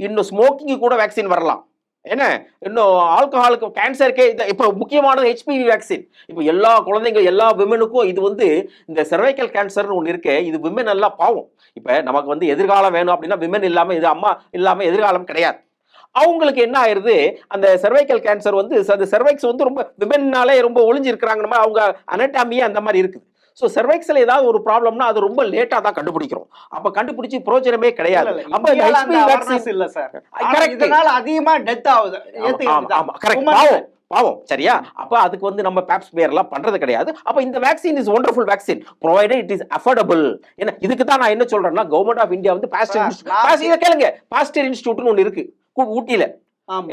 இன்னும் ஸ்மோக்கிங் கூட வேக்சின் வரலாம். என்ன இன்னும் ஆல்கஹாலுக்கு கேன்சருக்கே இப்போ முக்கியமானது ஹெச்பிவி வேக்சின். இப்போ எல்லா குழந்தைங்க எல்லா விமனுக்கும் இது வந்து இந்த செர்வைக்கல் கேன்சர்னு ஒன்று இருக்கு. இது விமன் எல்லாம் பாவம். இப்போ நமக்கு வந்து எதிர்காலம் வேணும் அப்படின்னா விமன் இல்லாம இது அம்மா இல்லாம எதிர்காலம் கிடையாது. அவங்களுக்கு என்ன ஆயிருது அந்த செர்வைக்கல் கேன்சர் வந்து அந்த செர்வைக்ஸ் வந்து ரொம்ப விமன்னாலே ரொம்ப ஒளிஞ்சு இருக்கிறாங்க. அவங்க அனட்டாமியே அந்த மாதிரி இருக்குது. ஸோ செர்வைக்ஸ்ல ஏதாவது ஒரு ப்ராப்ளம்னா அது ரொம்ப லேட்டா தான் கண்டுபிடிக்கிறோம். அப்ப கண்டுபிடிச்சு பிரோஜனமே கிடையாது. அப்ப இந்த ஹெச்பிவி வேக்சின் இல்ல சார், கரெக்ட். இதனால அதிகமா டெத் ஆகுது. ஆமா கரெக்ட். பாவம் பாவம் சரியா? அப்ப அதுக்கு வந்து நம்ம பேப்ஸ் பேர் எல்லாம் பண்றது கிடையாது. அப்ப இந்த vaccine is wonderful vaccine provided it is affordable. ஏன்னா இதுக்கு தான் நான் என்ன சொல்றேன்னா கவர்மெண்ட் ஆஃப் இந்தியா வந்து பாஸ்டர் கேளுங்க பாஸ்டர் இன்ஸ்டிடியூட்னு ஒன்று இருக்கு ஊட்டியில.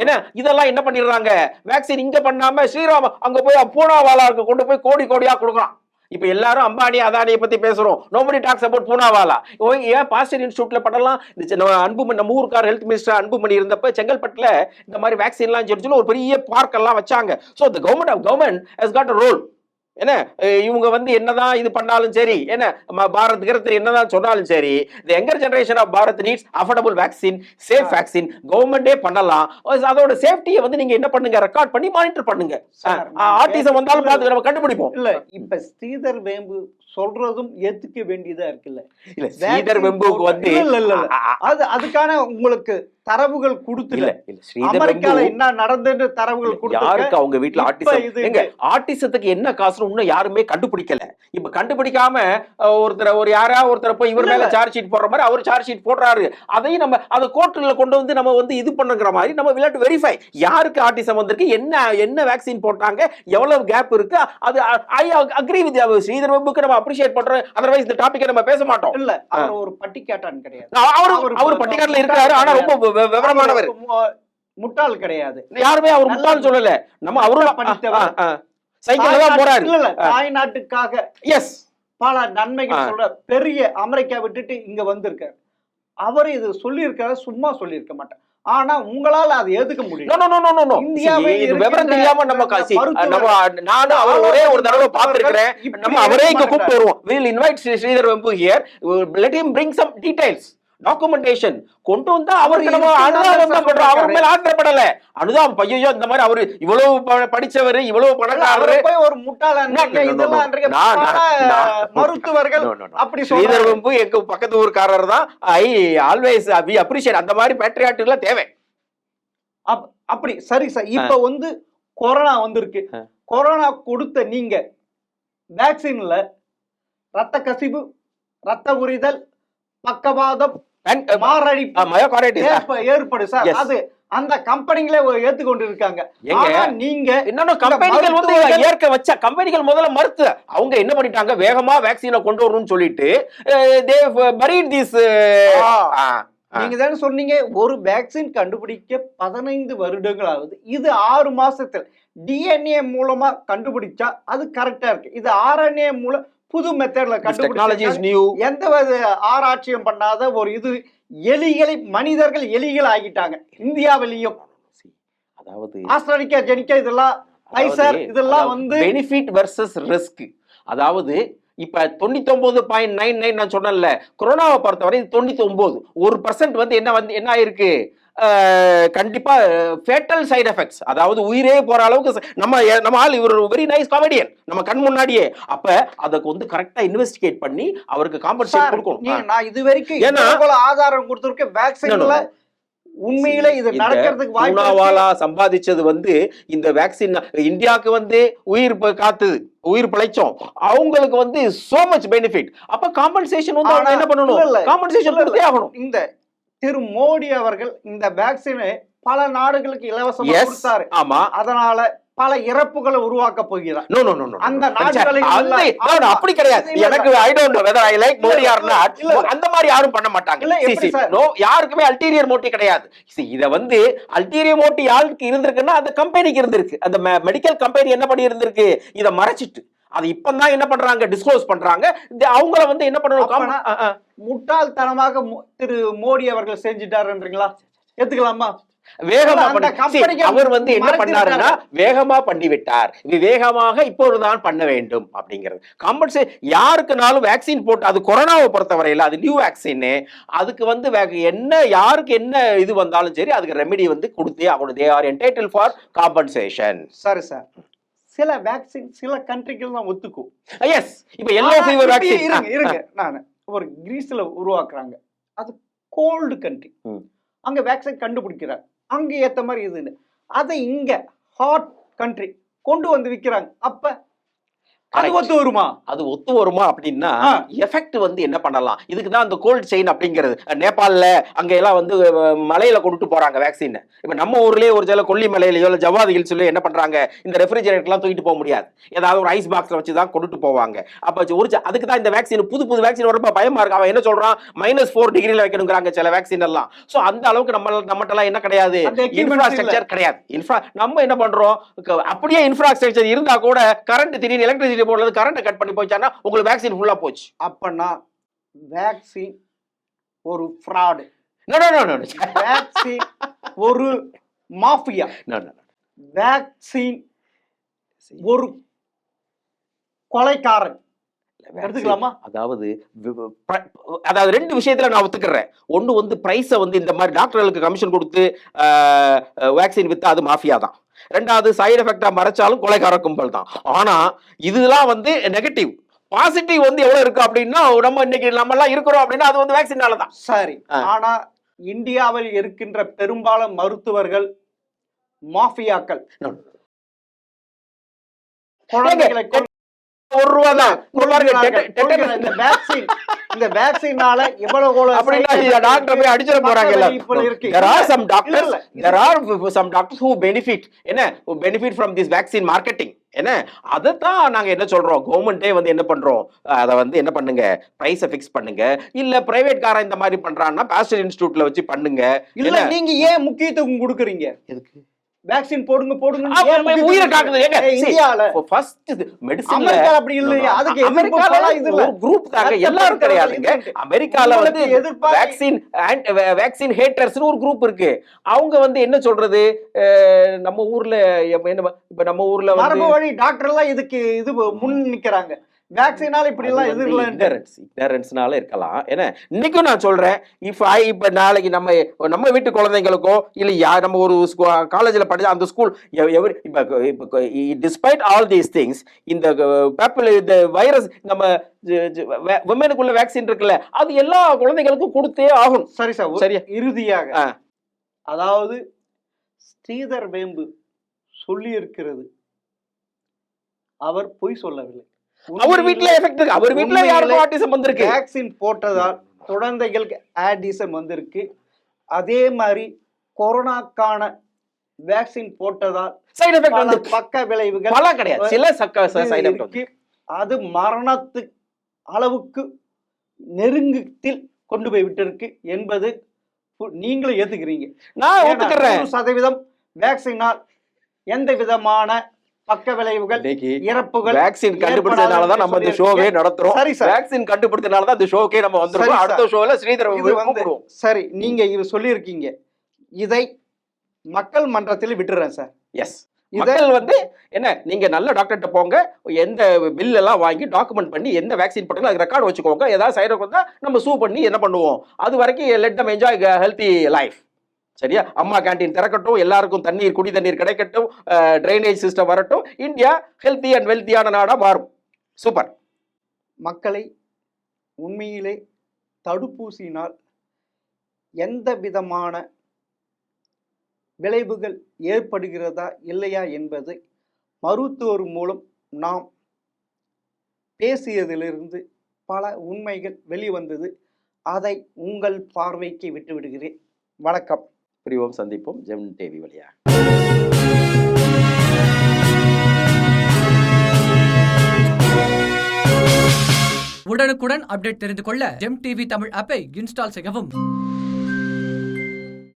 ஏன்னா இதெல்லாம் என்ன பண்ணிடுறாங்க வேக்சின் இங்க பண்ணாம ஸ்ரீராம் அங்க போய் பூனாவாலாவுக்கு கொண்டு போய் கோடி கோடியா கொடுக்குறான். இப்ப எல்லாரும் அம்பானி அதானியை பத்தி பேசுறோம். Nobody talks about Poonawalla. ஏன் பாஸ்டர் இன்ஸ்டியூட்ல பண்ணலாம். அன்புமணி நம்ம ஊருக்கார் ஹெல்த் மினிஸ்டர் அன்புமணி இருந்தப்ப செங்கல்பட்டுல இந்த மாதிரி வேக்சின் எல்லாம் சொல்லி ஒரு பெரிய பார்க் எல்லாம் வச்சாங்க. So the government has got a role. என்ன இவங்க வந்து என்னதான் இது பண்ணாலும் சரி, என்ன பாரத் கிரத் என்னதான் சொன்னாலும் சரி, the younger generation of Bharat needs affordable vaccine, safe vaccine. கவர்மெண்டே பண்ணலாம். அதோட சேஃப்டியை வந்து நீங்க என்ன பண்ணுங்க ரெக்கார்ட் பண்ணி மானிட்டர் பண்ணுங்க. ஆட்டிசம் வந்தாலும் பார்த்து நம்ம கண்டுபிடிப்போம். இல்ல இப்ப ஸ்ரீதர் வேம்பு சொல்றதும் ஏத்துக்க வேண்டியதா இருக்குல்ல. இல்ல ஸ்ரீதர் வெம்புக்கு வந்து அது அதுக்கான உங்களுக்கு தரவுகள் கொடுத்துல ஸ்ரீதர் அமெரிக்கால என்ன நடந்தது தரவுகள் கொடுத்து யாருக்கு அவங்க வீட்டுல ஆட்டிசம் எங்க ஆட்டிசத்துக்கு என்ன காசுன்னு இன்னும் யாருமே கண்டுபிடிக்கல. இப்ப கண்டுபிடிக்காம ஒருத்தர் ஒரு யாரா ஒருத்தர் போய் இவர் மேல சார்ஜ் ஷீட் போடுற மாதிரி அவர் சார்ஜ் ஷீட் போடுறாரு. அதையும் நம்ம அதை கோர்ட்டுல கொண்டு வந்து நம்ம வந்து இது பண்ணுங்கிற மாதிரி நம்ம வில் ஹேவ் டு வெரிஃபை யாருக்கு ஆட்டிசம் வந்திருக்கு, என்ன வேக்சின் போட்டாங்க, எவ்வளவு கேப் இருக்கு. அது ஐ அக்ரி வித் ஸ்ரீதர் வெம்புக்கு நம்ம அப்ரிஷியேட் பண்றோம். அதர்வைஸ் இந்த டாபிக்கை நம்ம பேச மாட்டோம். இல்ல அவர் ஒரு பட்டிக்காட்டான் கிடையாது. அவர் பட்டிக்காட்டுல இருக்காரு. ஆனா ரொம்ப விவரமானவர், முட்டாள் கிடையாது. யாருமே அவர் முட்டாள் சொல்லல. நம்ம அவரும் படித்தவர், சைக்கிள்ல தான் போறாரு. இல்ல தாய் நாட்டுக்காக எஸ் பல நன்மைகள் சொல்ற பெரிய அமெரிக்கா விட்டுட்டு இங்க வந்திருக்காரு. அவர் இது சொல்லி இருக்காரு, சும்மா சொல்லி இருக்க மாட்டேன். ஆனா உங்களால அதை ஏத்துக்க முடியும். இந்தியாவே விவரம் தெரியாம நானும் அவர் ஒரே ஒரு தடவை பார்த்திருக்கிறேன். நம்ம அவரே இங்க கூப்பிட்டு வருவோம். we will invite Sridhar வெம்பு here, let him bring some details, documentation கொண்டு வந்தா அவருக்கு நம்ம அனுதாபம் தான் பண்றோம். அவர் மேல ஆத்திரப்படல. அனுதாபம் பையோ இந்த மாதிரி அவரு இவ்வளவு படிச்சவரு இவ்வளவு பணக்காரரு போய் ஒரு முட்டாள மருத்துவர்கள் அப்படி ஸ்ரீதர் வெம்பு எங்க பக்கத்து ஊர்க்காரர் தான். I always we appreciate. அந்த மாதிரி பேட்ரியாட்டுல தேவை. அப்படி சரி சார். இப்ப வந்து கொரோனா வந்திருக்கு. கொரோனா கொடுத்த நீங்க வேக்சின்ல ரத்த கசிவு, ரத்த உரிதல், பக்கவாதம், ஏற்படு சார். அது அந்த கம்பெனிகளே ஏத்துக்கொண்டு இருக்காங்க. நீங்க இன்னொன்னு கம்பெனிகள் வந்து ஏற்க வச்ச கம்பெனிகள் முதல்ல மறுத்து அவங்க என்ன பண்ணிட்டாங்க வேகமா வேக்சினை கொண்டு வரணும்னு சொல்லிட்டு they buried this. நீங்க தானே சொன்னீங்க ஒரு வேக்சின் கண்டுபிடிக்க 15 வருடங்கள் ஆகுது. இது 6 மாசத்துல டிஎன்ஏ மூலமா கண்டுபிடிச்சா அது கரெக்டா இருக்கு. இது ஆர்என்ஏ மூலம் புது மெத்தட்ல கண்டுபிடிச்சு எந்த ஆராய்ச்சியும் பண்ணாத ஒரு இது எலிகளை மனிதர்கள் எலிகள் ஆகிட்டாங்க. இந்தியாவிலையும் அதாவது ஆஸ்திரேலியா ஜெனிக்கா இதெல்லாம் பைசர் இதெல்லாம் வந்து பெனிஃபிட் வெர்சஸ் ரிஸ்க். அதாவது இப்ப 99.99 நான் சொன்னேன்ல கொரோனாவை பொறுத்தவரை 99% வந்து என்ன ஆயிருக்கு கண்டிப்பா ஃபேட்டல் சைடு எஃபெக்ட்ஸ். அதாவது உயிரே போற அளவுக்கு நம்ம ஆள் இவர் வெரி நைஸ் காமெடியன் நம்ம கண் முன்னாடியே. அப்ப அதுக்கு வந்து கரெக்டா இன்வெஸ்டிகேட் பண்ணி அவருக்கு காம்பன்சேட் கொடுக்கணும். நான் இது வரைக்கும் ஆதாரம் கொடுத்திருக்கேன் வேக்சின்ல உண்மையில இது நடக்கிறதுக்கு வாய்ப்பு. சம்பாதிச்சது வந்து இந்த வேக்சின் இந்தியாவுக்கு வந்து உயிர் காத்துது, உயிர் பிழைச்சோம். அவங்களுக்கு வந்து சோ மச் பெனிஃபிட். அப்ப காம்பன்சேஷன் வந்து என்ன பண்ணணும், காம்பன்சேஷன் கொடுத்தே ஆகணும். இந்த திரு மோடி அவர்கள் இந்த வேக்சினை பல நாடுகளுக்கு இலவசமா கொடுத்தாரு. ஆமா, அதனால பல இறப்புகளை உருவாக்க போகிறார். அந்த நாடுகளில் அப்படி கிடையாது. எனக்கு I don't know whether I like Modi or not. அந்த மாதிரி யாரும் பண்ண மாட்டாங்க. நோ, யாருக்குமே அல்டீரியர் மோட்டிவ் கிடையாது. இத வந்து அல்டீரியர் மோட்டிவ் யாருக்கு இருந்திருக்குன்னா அந்த கம்பெனிக்கு இருந்திருக்கு. அந்த மெடிக்கல் கம்பெனி என்ன பண்ணி இருந்திருக்கு, இத மறைச்சிட்டு அது இப்பதான் என்ன பண்றாங்க, டிஸ்க்ளோஸ் பண்றாங்க. அவங்கள வந்து என்ன பண்ணணும், முட்டாள்தனமாக திரு மோடி அவர்கள் செஞ்சிட்டாருன்றீங்களா? ஏத்துக்கலாமா? வேகமா அந்த பண்ணி company-க்கு அவர் வந்து என்ன மறைத்து பண்ணாருன்னா வேகமா பண்ணி விட்டார், விவேகமாக இப்பொழுதுதான் பண்ண வேண்டும் அப்படிங்கிறது. கம்பல்சரி யாருக்குனாலும் வேக்சின் போட்டு, அது கொரோனாவை பொறுத்தவரையில அது நியூ வேக்சின், அதுக்கு வந்து என்ன யாருக்கு என்ன இது வந்தாலும் சரி அதுக்கு ரெமெடி வந்து கொடுத்தே ஆகணும். They are entitle for compensation. சரி சார், சில வேக்சின் சில கண்ட்ரிகள் தான் ஒத்துக்கும். எஸ், இப்போ எல்லோ ஃபீவர் வேக்சின் இருங்க நான் ஒரு கிரீஸ்ல உருவாக்குறாங்க, அது கோல்டு கண்ட்ரி, அங்க வேக்சின் கண்டுபிடிக்கிறாங்க, அங்க ஏத்த மாதிரி இதுன்னு அதை இங்க ஹாட் கண்ட்ரி கொண்டு வந்து விக்கிறாங்க. அப்ப அது ஒத்து வருமா? அது ஒத்து வருமா அப்படின்னா எஃபெக்ட் வந்து என்ன பண்ணலாம், இதுக்கு தான் அந்த கோல்ட் செயின் அப்படிங்கிறது. நேபாளில் அங்க எல்லாம் வந்து மலையில கொண்டுட்டு போறாங்க வேக்சின். இப்ப நம்ம ஊர்லயே ஒரு சில கொல்லி மலையிலயோ இல்ல ஜவாதி ஹில்ஸ்லயோ என்ன பண்றாங்க, இந்த ரெஃப்ரிஜரேட்டர்லாம் தூக்கிட்டு போக முடியாது, ஏதாவது ஒரு ஐஸ் பாக்ஸ்ல வச்சு தான் கொண்டுட்டு போவாங்க. அப்ப ஒரு அதுக்கு தான் இந்த வேக்சின், புது புது வேக்சின் வரப்ப பயமா இருக்கு. அவன் என்ன சொல்றான், -4 டிகிரில வைக்கணுங்கிறாங்க சில வேக்சின் எல்லாம். சோ அந்த அளவுக்கு நம்மட்டெல்லாம் என்ன கிடையாது, இன்ஃப்ராஸ்ட்ரக்சர் கிடையாது. நம்ம என்ன பண்றோம், அப்படியே இன்ஃப்ராஸ்ட்ரக்சர் இருந்தா கூட கரண்ட் திடீர்னு எலக்ட்ரிசிட்டி போர்டுல கரண்ட் கட் பண்ணி போச்சானா உங்களுக்கு வேக்சின் ஃபுல்லா போச்சு. அப்பனா வேக்சின் ஒரு ஃப்ராட், வேக்சின் ஒரு மாஃபியா, வேக்சின் ஒரு கொலைக்காரன் எடுத்துக்கலாமா? அதாவது ரெண்டு விஷயத்துல நான் ஒத்துக்கிறேன். ஒன்னு வந்து பிரைஸ வந்து இந்த மாதிரி டாக்டர்களுக்கு கமிஷன் கொடுத்து வேக்சின் வித்தா அது மாஃபியா தான். ரெண்டாவது சைடு எஃபெக்டா மறைச்சாலும் கொலைகார கும்பல் தான். ஆனா இதெல்லாம் வந்து நெகட்டிவ். பாசிட்டிவ் வந்து எவ்வளவு இருக்கு அப்படின்னா, நம்ம இன்னைக்கு நம்ம எல்லாம் இருக்கிறோம் அப்படின்னா அது வந்து வேக்சினால தான். சரி, ஆனா இந்தியாவில் இருக்கின்ற பெரும்பாலும் மருத்துவர்கள் மாஃபியாக்கள். குழந்தைகளை இந்த வேக்சினால இவ்வளவு டாக்டர் போய் அடிச்சிட போறாங்க. There are some doctors who benefit from this vaccine marketing. என்ன அதைத்தான் நாங்க என்ன சொல்றோம், கவர்மெண்டே வந்து என்ன பண்றோம், அதை வந்து என்ன பண்ணுங்க, பிரைஸை ஃபிக்ஸ் பண்ணுங்க. இல்ல பிரைவேட் காரன் இந்த மாதிரி பண்றான்னா பாஸ்டர் இன்ஸ்டிடியூட்ல வச்சு பண்ணுங்க. இல்ல நீங்க ஏன் முக்கியத்துவம் கொடுக்குறீங்க? எதுக்கு வேக்சின் போடுங்க போடுங்க, உயிரை காக்குது. ஏங்க இந்தியால ஃபர்ஸ்ட் மெடிசின்ல அப்படி இல்லையா? அதுக்கு அமெரிக்கால இது குரூப் தாங்க, எல்லாரும் கிடையாதுங்க. அமெரிக்கால வந்து வேக்சின் ஹேட்டர்ஸ்னு ஒரு குரூப் இருக்கு. அவங்க வந்து என்ன சொல்றது, நம்ம ஊர்ல இப்ப நம்ம ஊர்ல மரபு வழி டாக்டர் எல்லாம் இதுக்கு இது முன் நிக்கிறாங்க. வேக்சினால இப்படி எல்லாம் ignoranceனால இருக்கலாம். ஏன்னா இன்னைக்கும் நான் சொல்றேன், இப்ப நாளைக்கு நம்ம வீட்டு குழந்தைங்களுக்கோ இல்ல நம்ம ஒரு காலேஜ்ல படிச்ச அந்த school despite all these things, இந்த வைரஸ் நம்ம விமனுக்குள்ள வேக்சின் இருக்குல்ல, அது எல்லா குழந்தைகளுக்கும் கொடுத்தே ஆகும். சரி சார், சரியா இறுதியாக அதாவது ஸ்ரீதர் வேம்பு சொல்லி இருக்கிறது, அவர் பொய் சொல்லவில்லை. அவர் வீட்ல எஃபெக்ட் இருக்கு, அவர் வீட்ல யாருக்கும் ஆட்டிசம் வந்திருக்கு. வேக்சின் போட்டதால் குழந்தைகளுக்கு ஆட்டிசம் வந்திருக்கு. அதே மாதிரி கொரோனாக்கான வேக்சின் போட்டதால் சைடு எஃபெக்ட் வந்து பக்க விளைவுகள் பல கிடையாது, சில சைடு எஃபெக்ட் அது மரணத்து அளவுக்கு நெருங்கத்தில் கொண்டு போய் விட்டிருக்கு என்பது நீங்களும் ஏத்துக்கிறீங்க. நான் ஒத்துக்கிறேன். 100% வேக்சினால் எந்த விதமான பக்க விளைவுகள் இறப்புகள் வேக்சின் கண்டுபிடிச்சதுனால தான் நம்ம இந்த ஷோவே நடத்துறோம். சரி சார், வேக்சின் கண்டுபிடிச்சதுனால தான் இந்த ஷோக்கே நம்ம வந்திருக்கோம். அடுத்த ஷோல ஸ்ரீதர் கூப்பிடுவோம். சரி, நீங்க இது சொல்லி இருக்கீங்க, இதை மக்கள் மன்றத்தில் விட்டுறேன் சார். எஸ், மக்கள் வந்து என்ன, நீங்க நல்ல டாக்டர்கிட்ட போங்க, எந்த பில் எல்லாம் வாங்கி டாக்குமெண்ட் பண்ணி எந்த வேக்சின் போட்டாலும் அது ரெக்கார்டு வச்சுக்கோங்க. ஏதாவது சைடு எஃபெக்ட் வந்தா நம்ம சூ பண்ணி என்ன பண்ணுவோம், அது வரைக்கும் let them enjoy healthy life. சரியா, அம்மா கேண்டீன் திறக்கட்டும், எல்லாருக்கும் தண்ணீர், குடி தண்ணீர் கிடைக்கட்டும், ட்ரைனேஜ் சிஸ்டம் வரட்டும், இந்தியா ஹெல்த்தி அண்ட் வெல்த்தியான நாடா மாறும். சூப்பர். மக்களை உண்மையிலே தடுப்பூசியினால் எந்த விதமான விளைவுகள் ஏற்படுகிறதா இல்லையா என்பது மருத்துவர் மூலம் நாம் பேசியதிலிருந்து பல உண்மைகள் வெளிவந்தது. அதை உங்கள் பார்வைக்கு விட்டுவிடுகிறேன். வணக்கம். பிரிவோம், சந்திப்போம் ஜெம் டிவி வழியா. உடனுக்குடன் அப்டேட் தெரிந்து கொள்ள ஜெம் டிவி தமிழ் ஆப்பை இன்ஸ்டால் செய்யவும்.